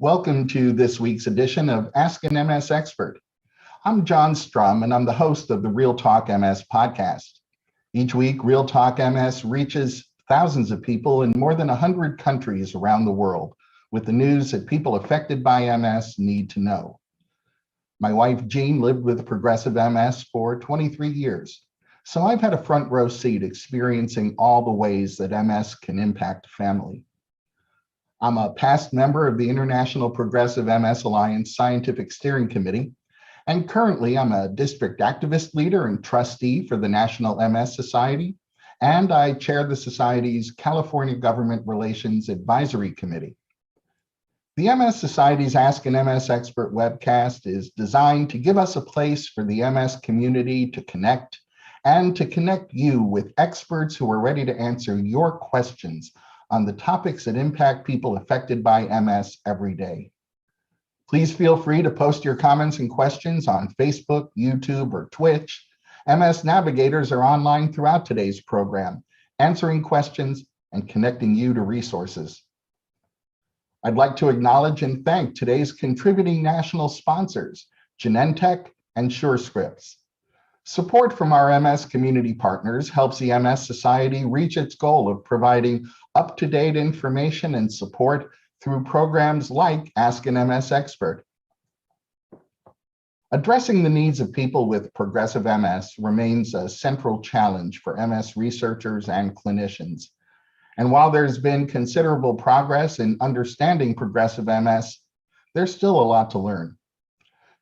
Welcome to this week's edition of Ask an MS Expert. I'm John Strum, and I'm the host of the Real Talk MS podcast. Each week, Real Talk MS reaches thousands of people in more than 100 countries around the world with the news that people affected by MS need to know. My wife, Jean, lived with progressive MS for 23 years, so I've had a front row seat experiencing all the ways that MS can impact a family. I'm a past member of the International Progressive MS Alliance Scientific Steering Committee, and currently I'm a district activist leader and trustee for the National MS Society, and I chair the Society's California Government Relations Advisory Committee. The MS Society's Ask an MS Expert webcast is designed to give us a place for the MS community to connect and to connect you with experts who are ready to answer your questions on the topics that impact people affected by MS every day. Please feel free to post your comments and questions on Facebook, YouTube, or Twitch. MS navigators are online throughout today's program, answering questions and connecting you to resources. I'd like to acknowledge and thank today's contributing national sponsors, Genentech and SureScripts. Support from our MS community partners helps the MS Society reach its goal of providing up-to-date information and support through programs like Ask an MS Expert. Addressing the needs of people with progressive MS remains a central challenge for MS researchers and clinicians. And while there's been considerable progress in understanding progressive MS, there's still a lot to learn.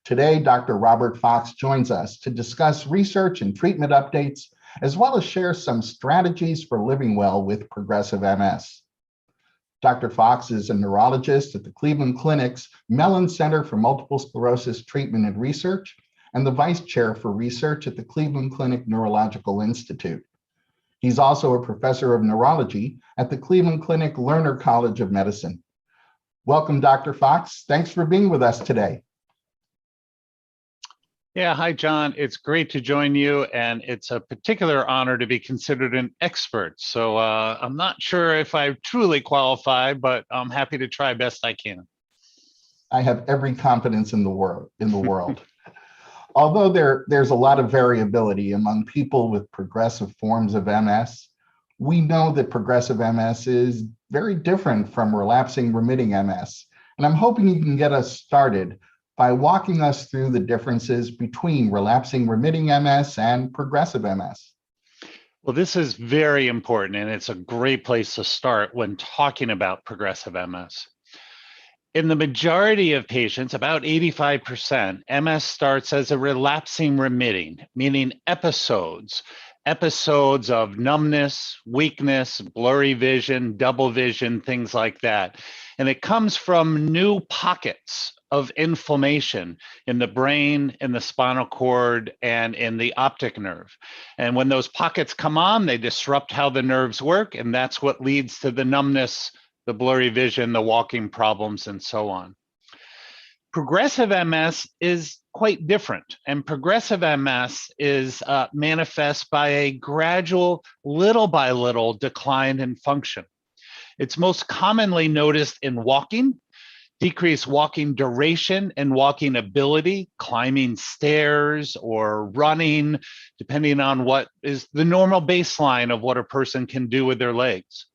Today, Dr. Robert Fox joins us to discuss research and treatment updates, as well as share some strategies for living well with progressive MS. Dr. Fox is a neurologist at the Cleveland Clinic's Mellen Center for Multiple Sclerosis Treatment and Research, and the vice chair for research at the Cleveland Clinic Neurological Institute. He's also a professor of neurology at the Cleveland Clinic Lerner College of Medicine. Welcome, Dr. Fox. Thanks for being with us today. Yeah, hi, John. It's great to join you, and it's a particular honor to be considered an expert. So I'm not sure if I truly qualify, but I'm happy to try best I can. I have every confidence in the world. Although there's a lot of variability among people with progressive forms of MS, we know that progressive MS is very different from relapsing remitting MS. And I'm hoping you can get us started by walking us through the differences between relapsing remitting MS and progressive MS. Well, this is very important, and it's a great place to start when talking about progressive MS. In the majority of patients, about 85%, MS starts as a relapsing remitting, meaning episodes of numbness, weakness, blurry vision, double vision, things like that. And it comes from new pockets of inflammation in the brain, in the spinal cord, and in the optic nerve. And when those pockets come on, they disrupt how the nerves work, and that's what leads to the numbness, the blurry vision, the walking problems, and so on. Progressive MS is quite different, and progressive MS is manifest by a gradual, little by little decline in function. It's most commonly noticed in walking, decreased walking duration and walking ability, climbing stairs or running, depending on what is the normal baseline of what a person can do with their legs.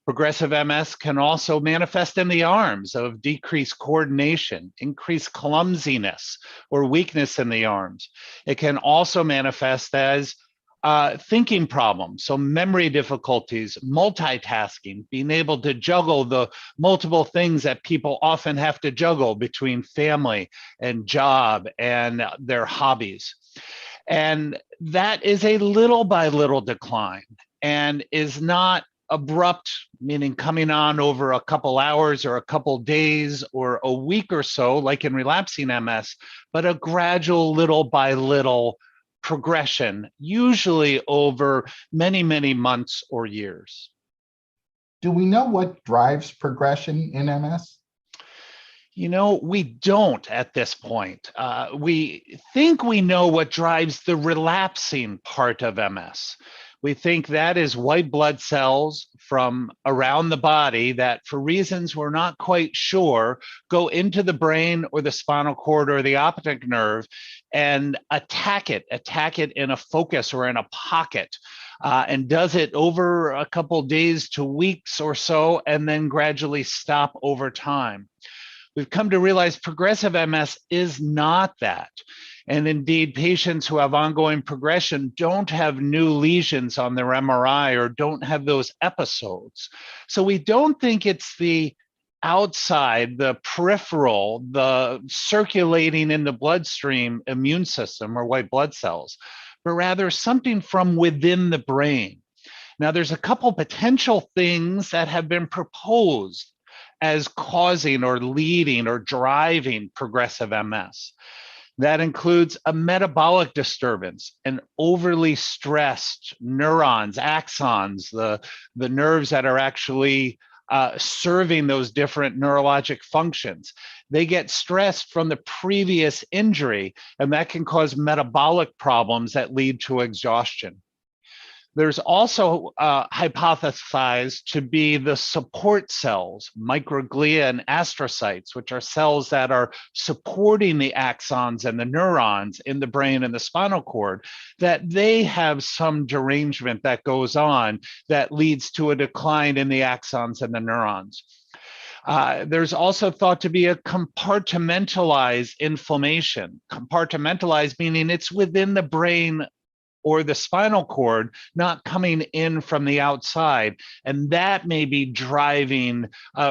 Progressive MS can also manifest in the arms of decreased coordination, increased clumsiness, or weakness in the arms. It can also manifest as thinking problems, so memory difficulties, multitasking, being able to juggle the multiple things that people often have to juggle between family and job and their hobbies. And that is a little by little decline and is not abrupt, meaning coming on over a couple hours or a couple days or a week or so, like in relapsing MS, but a gradual little by little progression, usually over many, many months or years. Do we know what drives progression in MS? You know, we don't at this point. We think we know what drives the relapsing part of MS. We think that is white blood cells from around the body that, for reasons we're not quite sure, go into the brain or the spinal cord or the optic nerve and attack it in a focus or in a pocket, and does it over a couple days to weeks or so, and then gradually stop over time. We've come to realize progressive MS is not that. And indeed, patients who have ongoing progression don't have new lesions on their MRI or don't have those episodes. So we don't think it's the outside, the peripheral, the circulating in the bloodstream immune system or white blood cells, but rather something from within the brain. Now, there's a couple potential things that have been proposed as causing or leading or driving progressive MS. That includes a metabolic disturbance, an overly stressed neurons, axons, the nerves that are actually serving those different neurologic functions. They get stressed from the previous injury, and that can cause metabolic problems that lead to exhaustion. There's also hypothesized to be the support cells, microglia and astrocytes, which are cells that are supporting the axons and the neurons in the brain and the spinal cord, that they have some derangement that goes on that leads to a decline in the axons and the neurons. There's also thought to be a compartmentalized inflammation. Compartmentalized meaning it's within the brain or the spinal cord, not coming in from the outside. And that may be driving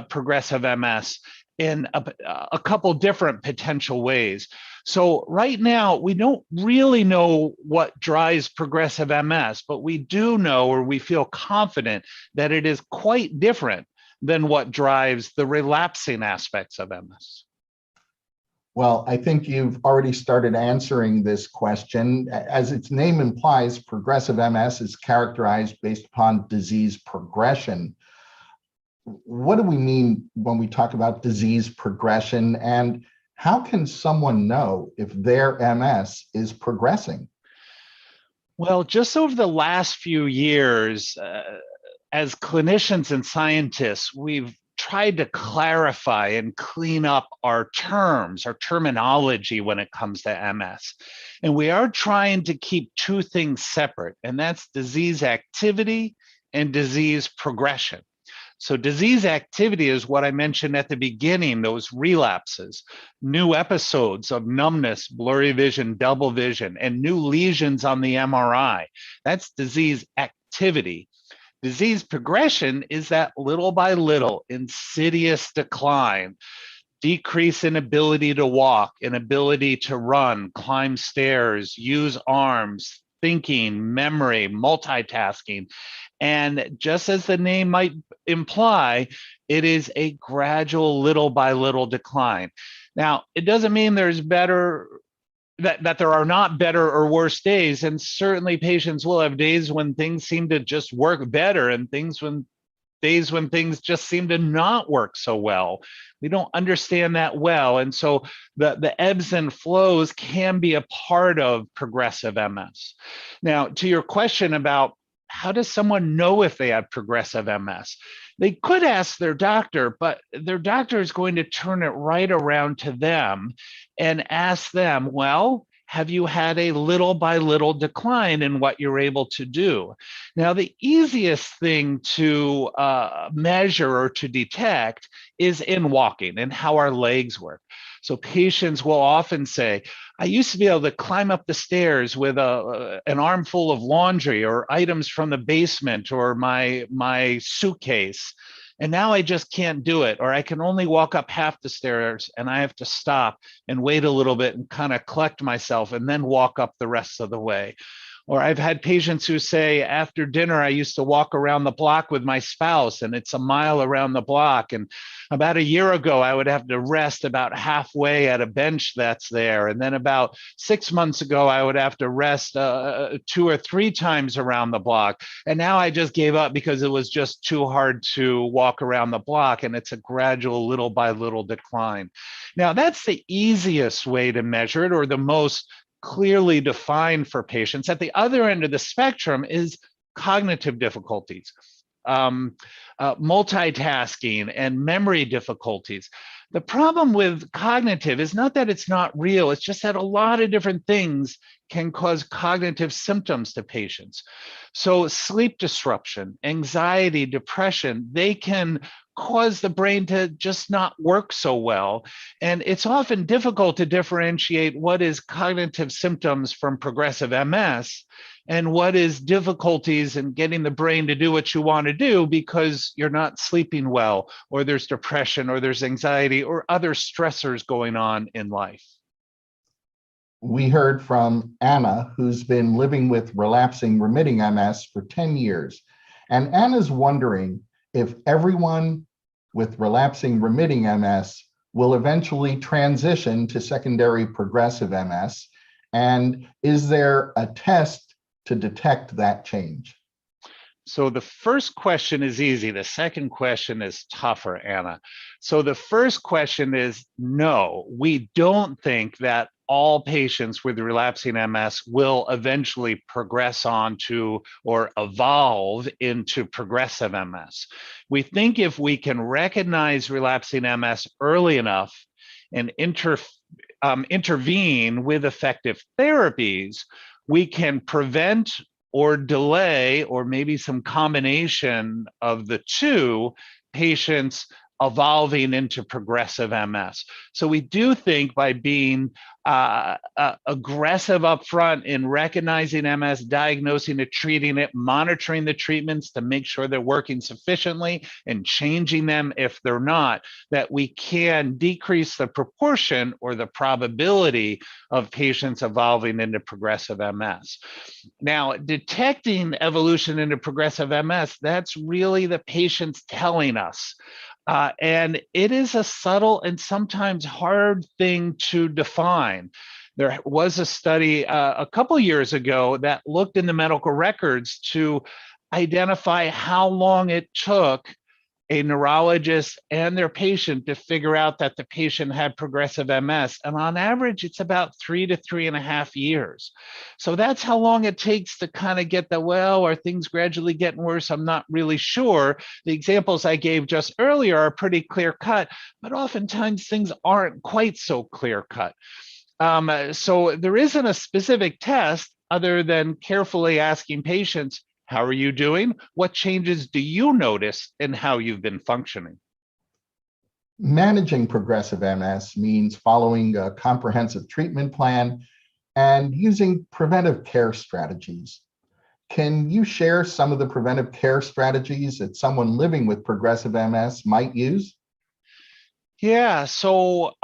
progressive MS in a couple different potential ways. So right now, we don't really know what drives progressive MS, but we do know, or we feel confident, that it is quite different than what drives the relapsing aspects of MS. Well, I think you've already started answering this question. As its name implies, progressive MS is characterized based upon disease progression. What do we mean when we talk about disease progression, and how can someone know if their MS is progressing? Well, just over the last few years, as clinicians and scientists, we've tried to clarify and clean up our terms, our terminology when it comes to MS. And we are trying to keep two things separate, and that's disease activity and disease progression. So disease activity is what I mentioned at the beginning, those relapses, new episodes of numbness, blurry vision, double vision, and new lesions on the MRI. That's disease activity. Disease progression is that little by little insidious decline, decrease in ability to walk, inability to run, climb stairs, use arms, thinking, memory, multitasking. And just as the name might imply, it is a gradual little by little decline. Now, it doesn't mean there's that there are not better or worse days, and certainly patients will have days when things seem to just work better and days when things just seem to not work so well. We don't understand that well, and so the ebbs and flows can be a part of progressive MS. Now, to your question about how does someone know if they have progressive MS? They could ask their doctor, but their doctor is going to turn it right around to them and ask them, well, have you had a little by little decline in what you're able to do? Now, the easiest thing to measure or to detect is in walking and how our legs work. So patients will often say, I used to be able to climb up the stairs with an armful of laundry or items from the basement or my suitcase. And now I just can't do it, or I can only walk up half the stairs and I have to stop and wait a little bit and kind of collect myself and then walk up the rest of the way. Or I've had patients who say, after dinner, I used to walk around the block with my spouse and it's a mile around the block. And about a year ago, I would have to rest about halfway at a bench that's there. And then about 6 months ago, I would have to rest 2 or 3 times around the block. And now I just gave up because it was just too hard to walk around the block. And it's a gradual little by little decline. Now, that's the easiest way to measure it, or the most clearly defined for patients. At the other end of the spectrum is cognitive difficulties, multitasking, and memory difficulties. The problem with cognitive is not that it's not real, it's just that a lot of different things can cause cognitive symptoms to patients. So sleep disruption, anxiety, depression, they can cause the brain to just not work so well. And it's often difficult to differentiate what is cognitive symptoms from progressive MS and what is difficulties in getting the brain to do what you want to do because you're not sleeping well, or there's depression, or there's anxiety, or other stressors going on in life. We heard from Anna, who's been living with relapsing remitting MS for 10 years. And Anna's wondering if everyone with relapsing remitting MS will eventually transition to secondary progressive MS. And is there a test to detect that change? So the first question is easy. The second question is tougher, Anna. So the first question is no, we don't think that all patients with relapsing MS will eventually progress on to or evolve into progressive MS. We think if we can recognize relapsing MS early enough and intervene with effective therapies, we can prevent or delay, or maybe some combination of the two, patients evolving into progressive MS. So we do think by being aggressive up front in recognizing MS, diagnosing it, treating it, monitoring the treatments to make sure they're working sufficiently, and changing them if they're not, that we can decrease the proportion or the probability of patients evolving into progressive MS. Now, detecting evolution into progressive MS, that's really the patients telling us. And it is a subtle and sometimes hard thing to define. There was a study a couple years ago that looked in the medical records to identify how long it took a neurologist and their patient to figure out that the patient had progressive MS. And on average, it's about 3 to 3.5 years. So that's how long it takes to kind of get the, well, are things gradually getting worse? I'm not really sure. The examples I gave just earlier are pretty clear cut, but oftentimes things aren't quite so clear cut. So there isn't a specific test other than carefully asking patients, how are you doing? What changes do you notice in how you've been functioning? Managing progressive MS means following a comprehensive treatment plan and using preventive care strategies. Can you share some of the preventive care strategies that someone living with progressive MS might use? Yeah, so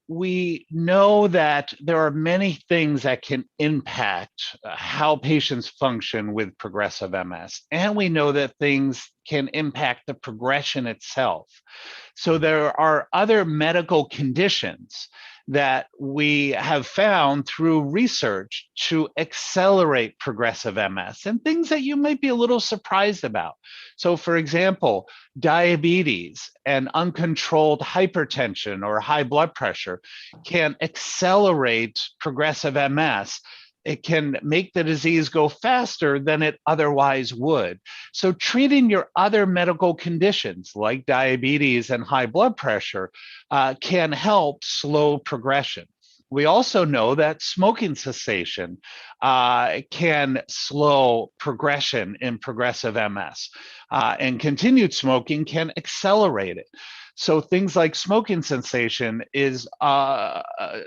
we know that there are many things that can impact how patients function with progressive MS. And we know that things can impact the progression itself. So there are other medical conditions that we have found through research to accelerate progressive MS, and things that you might be a little surprised about. So for example, diabetes and uncontrolled hypertension or high blood pressure can accelerate progressive MS. It can make the disease go faster than it otherwise would. So treating your other medical conditions like diabetes and high blood pressure can help slow progression. We also know that smoking cessation can slow progression in progressive MS, and continued smoking can accelerate it. So things like smoking cessation is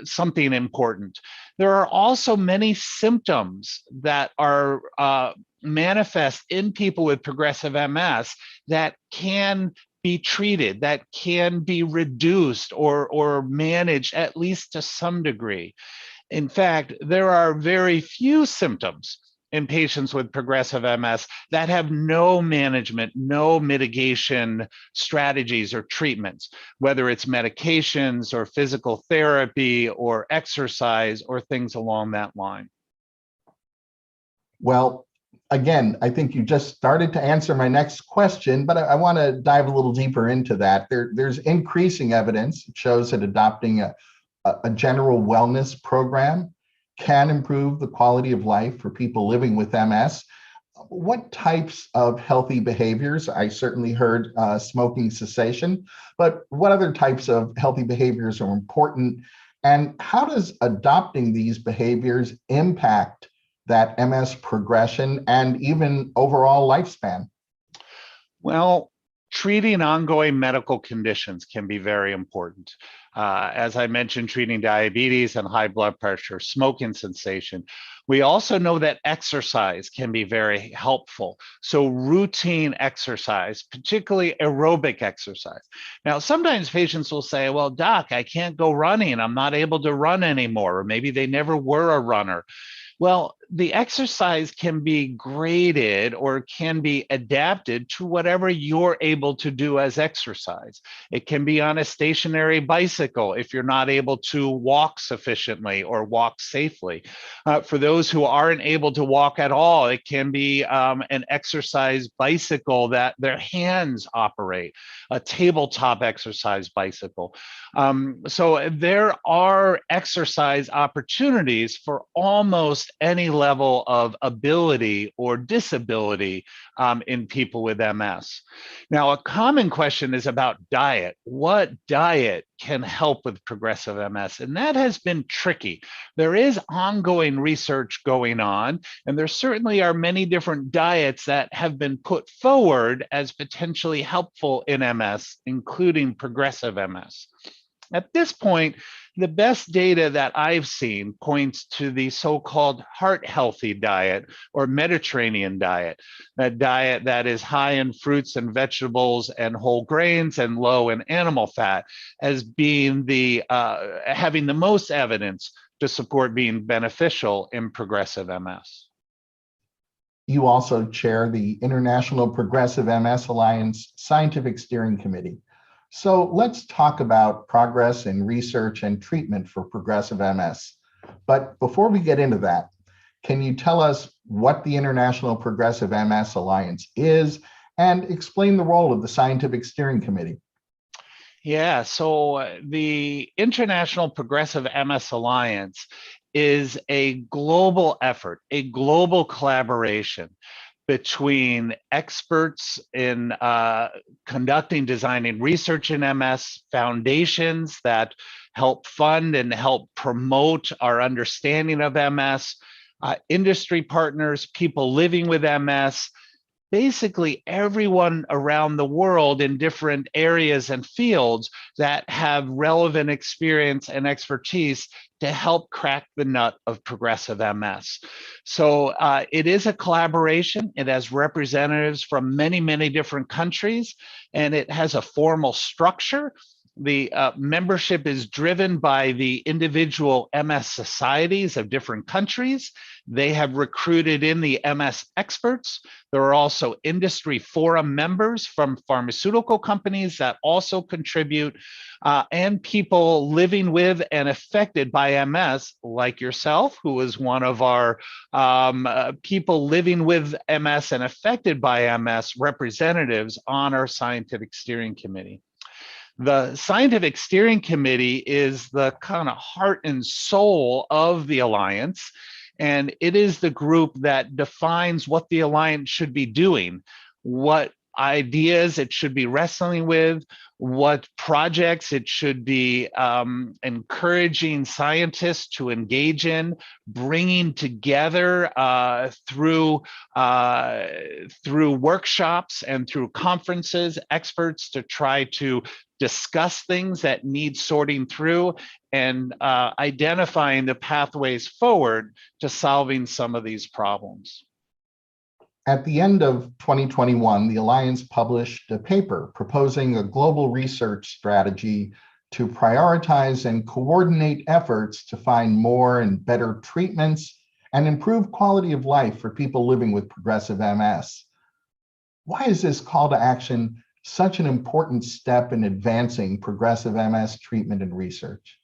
something important. There are also many symptoms that are manifest in people with progressive MS that can be treated, that can be reduced or managed at least to some degree. In fact, there are very few symptoms in patients with progressive MS that have no management, no mitigation strategies or treatments, whether it's medications or physical therapy or exercise or things along that line. Well, again, I think you just started to answer my next question, but I want to dive a little deeper into that. There's increasing evidence that shows that adopting a general wellness program can improve the quality of life for people living with MS. What types of healthy behaviors? I certainly heard smoking cessation, but what other types of healthy behaviors are important? And how does adopting these behaviors impact that MS progression and even overall lifespan? Well, treating ongoing medical conditions can be very important. As I mentioned, treating diabetes and high blood pressure, smoking cessation. We also know that exercise can be very helpful. So routine exercise, particularly aerobic exercise. Now, sometimes patients will say, well, doc, I can't go running. I'm not able to run anymore. Or maybe they never were a runner. Well, the exercise can be graded or can be adapted to whatever you're able to do as exercise. It can be on a stationary bicycle if you're not able to walk sufficiently or walk safely. For those who aren't able to walk at all, it can be an exercise bicycle that their hands operate, a tabletop exercise bicycle. So there are exercise opportunities for almost any level of ability or disability in people with MS. Now, a common question is about diet. What diet can help with progressive MS? And that has been tricky. There is ongoing research going on, and there certainly are many different diets that have been put forward as potentially helpful in MS, including progressive MS. At this point, the best data that I've seen points to the so-called heart-healthy diet or Mediterranean diet, that diet that is high in fruits and vegetables and whole grains and low in animal fat, as being the having the most evidence to support being beneficial in progressive MS. You also chair the International Progressive MS Alliance Scientific Steering Committee. So let's talk about progress in research and treatment for progressive MS. But before we get into that, can you tell us what the International Progressive MS Alliance is and explain the role of the Scientific Steering Committee? Yeah, so the International Progressive MS Alliance is a global effort, a global collaboration between experts in conducting, designing research in MS, foundations that help fund and help promote our understanding of MS, industry partners, people living with MS, basically everyone around the world in different areas and fields that have relevant experience and expertise to help crack the nut of progressive MS. So it is a collaboration. It has representatives from many, many different countries, and it has a formal structure. The membership is driven by the individual MS societies of different countries. They have recruited in the MS experts. There are also industry forum members from pharmaceutical companies that also contribute, and people living with and affected by MS, like yourself, who is one of our people living with MS and affected by MS representatives on our scientific steering committee. The scientific steering committee is the kind of heart and soul of the alliance, and it is the group that defines what the alliance should be doing, what ideas it should be wrestling with, what projects it should be encouraging scientists to engage in, bringing together through workshops and through conferences, experts to try to discuss things that need sorting through, and identifying the pathways forward to solving some of these problems. At the end of 2021, the Alliance published a paper proposing a global research strategy to prioritize and coordinate efforts to find more and better treatments and improve quality of life for people living with progressive MS. Why is this call to action such an important step in advancing progressive MS treatment and research?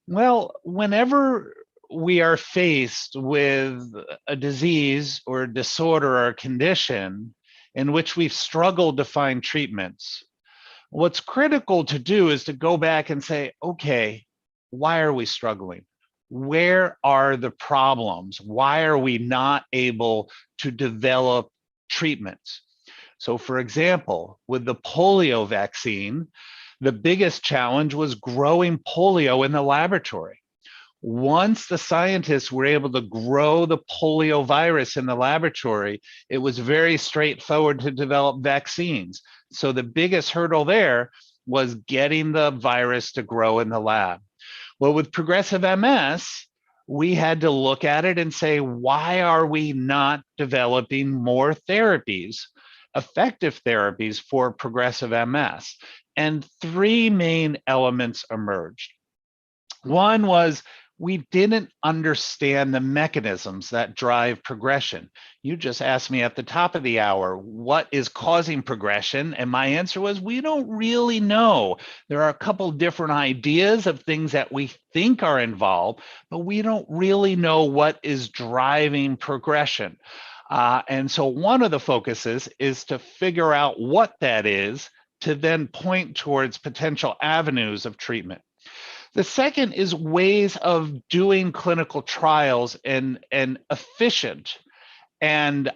Well, whenever we are faced with a disease or a disorder or a condition in which we've struggled to find treatments, what's critical to do is to go back and say, okay, why are we struggling? where are the problems? Why are we not able to develop treatments? So for example, with the polio vaccine, the biggest challenge was growing polio in the laboratory. Once the scientists were able to grow the polio virus in the laboratory, it was very straightforward to develop vaccines. So the biggest hurdle there was getting the virus to grow in the lab. Well, with progressive MS, we had to look at it and say, why are we not developing more therapies, effective therapies for progressive MS? And three main elements emerged. One was we didn't understand the mechanisms that drive progression. You just asked me at the top of the hour, what is causing progression? And my answer was, we don't really know. There are a couple different ideas of things that we think are involved, but we don't really know what is driving progression. And so one of the focuses is to figure out what that is, to then point towards potential avenues of treatment. The second is ways of doing clinical trials in an efficient and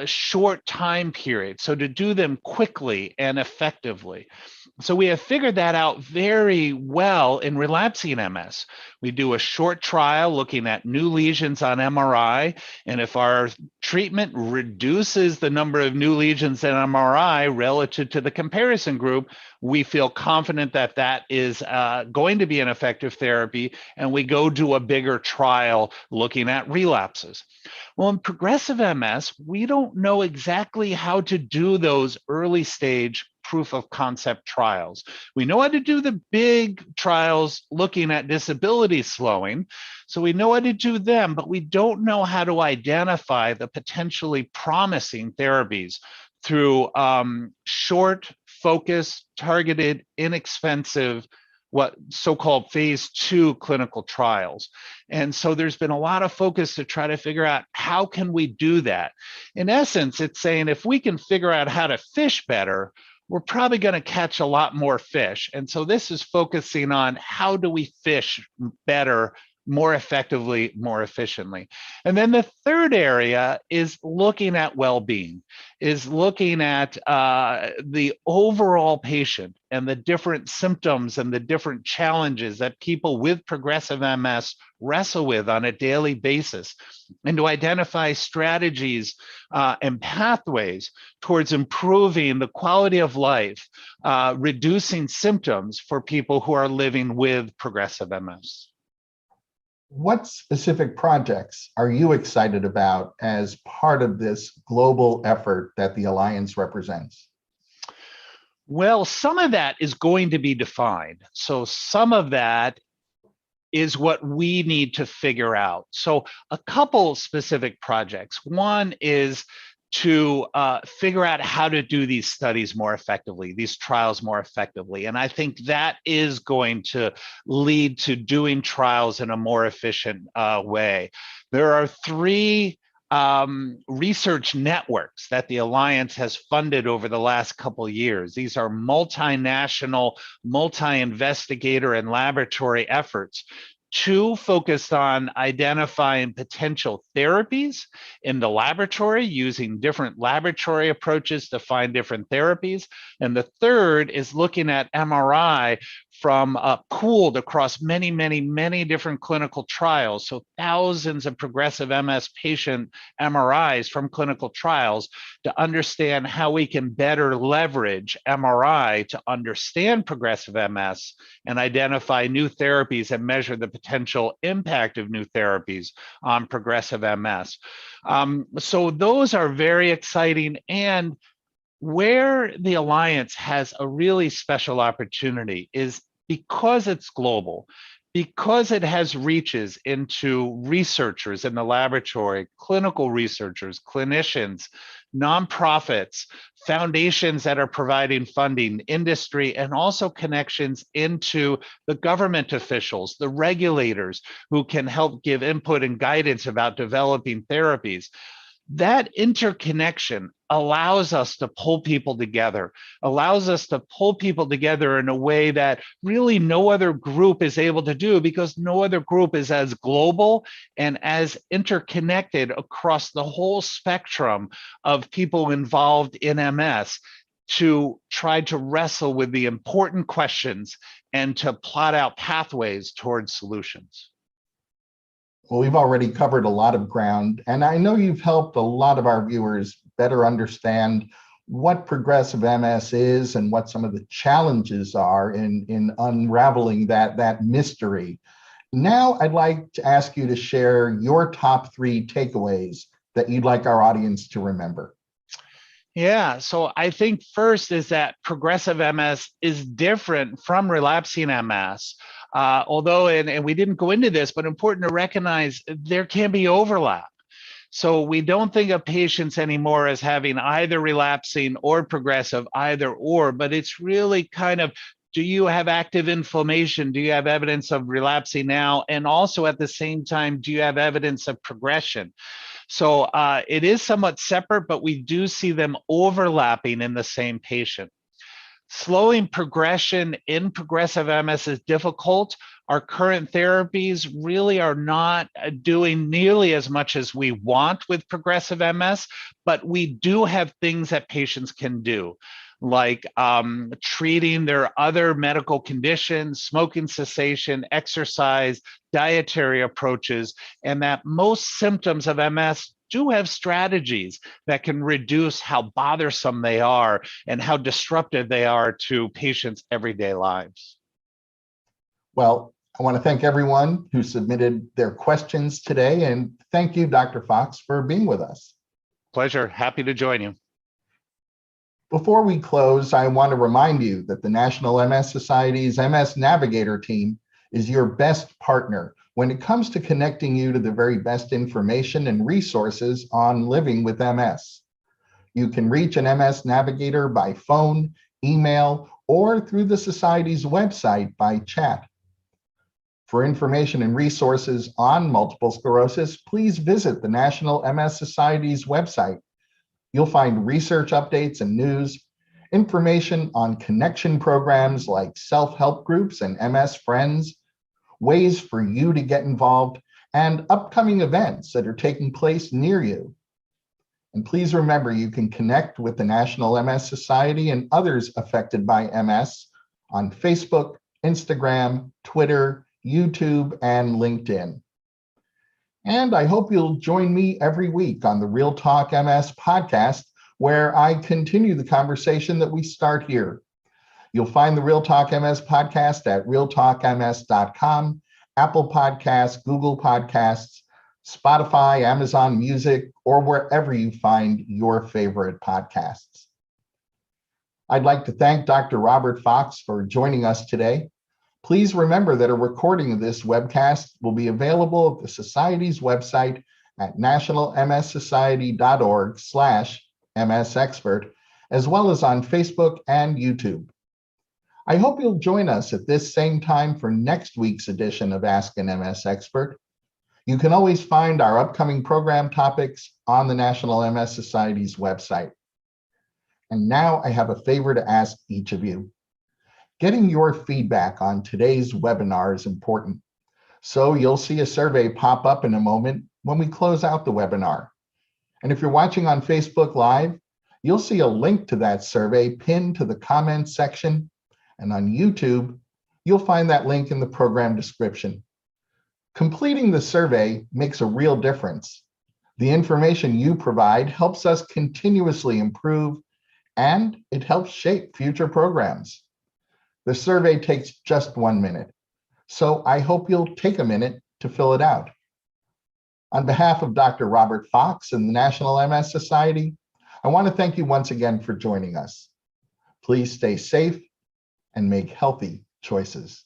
short time period, so to do them quickly and effectively. So we have figured that out very well in relapsing MS. We do a short trial looking at new lesions on MRI, and if our treatment reduces the number of new lesions in MRI relative to the comparison group, we feel confident that that is going to be an effective therapy, and we go do a bigger trial looking at relapses. Well, in progressive MS, we don't know exactly how to do those early stage proof of concept trials. We know how to do the big trials looking at disability slowing, so we know how to do them, but we don't know how to identify the potentially promising therapies through short, focused, targeted, inexpensive, what so-called phase 2 clinical trials. And so there's been a lot of focus to try to figure out how can we do that. In essence, it's saying if we can figure out how to fish better, we're probably going to catch a lot more fish. And so this is focusing on how do we fish better, more effectively, more efficiently. And then the third area is looking at well-being, is looking at the overall patient and the different symptoms and the different challenges that people with progressive MS wrestle with on a daily basis, and to identify strategies and pathways towards improving the quality of life, reducing symptoms for people who are living with progressive MS. What specific projects are you excited about as part of this global effort that the Alliance represents? Well, some of that is going to be defined. So some of that is what we need to figure out. So a couple specific projects. One is to figure out how to do these studies more effectively, these trials more effectively. And I think that is going to lead to doing trials in a more efficient way. There are three research networks that the Alliance has funded over the last couple of years. These are multinational, multi-investigator and laboratory efforts. Two focused on identifying potential therapies in the laboratory, using different laboratory approaches to find different therapies. And the third is looking at MRI from pooled across many, many, many different clinical trials. So thousands of progressive MS patient MRIs from clinical trials to understand how we can better leverage MRI to understand progressive MS and identify new therapies and measure the potential impact of new therapies on progressive MS. So those are very exciting. And where the Alliance has a really special opportunity is because it's global, because it has reaches into researchers in the laboratory, clinical researchers, clinicians, nonprofits, foundations that are providing funding, industry, and also connections into the government officials, the regulators who can help give input and guidance about developing therapies. That interconnection allows us to pull people together, in a way that really no other group is able to do, because no other group is as global and as interconnected across the whole spectrum of people involved in MS to try to wrestle with the important questions and to plot out pathways towards solutions. Well, we've already covered a lot of ground, and I know you've helped a lot of our viewers better understand what progressive MS is and what some of the challenges are in unraveling that mystery. Now, I'd like to ask you to share your top 3 takeaways that you'd like our audience to remember. Yeah, so I think first is that progressive MS is different from relapsing MS. Although, and we didn't go into this, but important to recognize there can be overlap. So we don't think of patients anymore as having either relapsing or progressive, either or, but it's really kind of, do you have active inflammation? Do you have evidence of relapsing now? And also at the same time, do you have evidence of progression? So it is somewhat separate, but we do see them overlapping in the same patient. Slowing progression in progressive MS is difficult. Our current therapies really are not doing nearly as much as we want with progressive MS, but we do have things that patients can do, like treating their other medical conditions, smoking cessation, exercise, dietary approaches, and that most symptoms of MS do have strategies that can reduce how bothersome they are and how disruptive they are to patients' everyday lives. Well, I want to thank everyone who submitted their questions today, and thank you, Dr. Fox, for being with us. Pleasure. Happy to join you. Before we close, I want to remind you that the National MS Society's MS Navigator team is your best partner when it comes to connecting you to the very best information and resources on living with MS. You can reach an MS Navigator by phone, email, or through the Society's website by chat. For information and resources on multiple sclerosis, please visit the National MS Society's website. You'll find research updates and news, information on connection programs like self-help groups and MS Friends, ways for you to get involved, and upcoming events that are taking place near you. And please remember, you can connect with the National MS Society and others affected by MS on Facebook, Instagram, Twitter, YouTube, and LinkedIn. And I hope you'll join me every week on the Real Talk MS podcast, where I continue the conversation that we start here. You'll find the Real Talk MS podcast at realtalkms.com, Apple Podcasts, Google Podcasts, Spotify, Amazon Music, or wherever you find your favorite podcasts. I'd like to thank Dr. Robert Fox for joining us today. Please remember that a recording of this webcast will be available at the Society's website at nationalmssociety.org/MSexpert, as well as on Facebook and YouTube. I hope you'll join us at this same time for next week's edition of Ask an MS Expert. You can always find our upcoming program topics on the National MS Society's website. And now I have a favor to ask each of you. Getting your feedback on today's webinar is important. So you'll see a survey pop up in a moment when we close out the webinar. And if you're watching on Facebook Live, you'll see a link to that survey pinned to the comments section. And on YouTube, you'll find that link in the program description. Completing the survey makes a real difference. The information you provide helps us continuously improve, and it helps shape future programs. The survey takes just 1 minute, so I hope you'll take a minute to fill it out. On behalf of Dr. Robert Fox and the National MS Society, I want to thank you once again for joining us. Please stay safe and make healthy choices.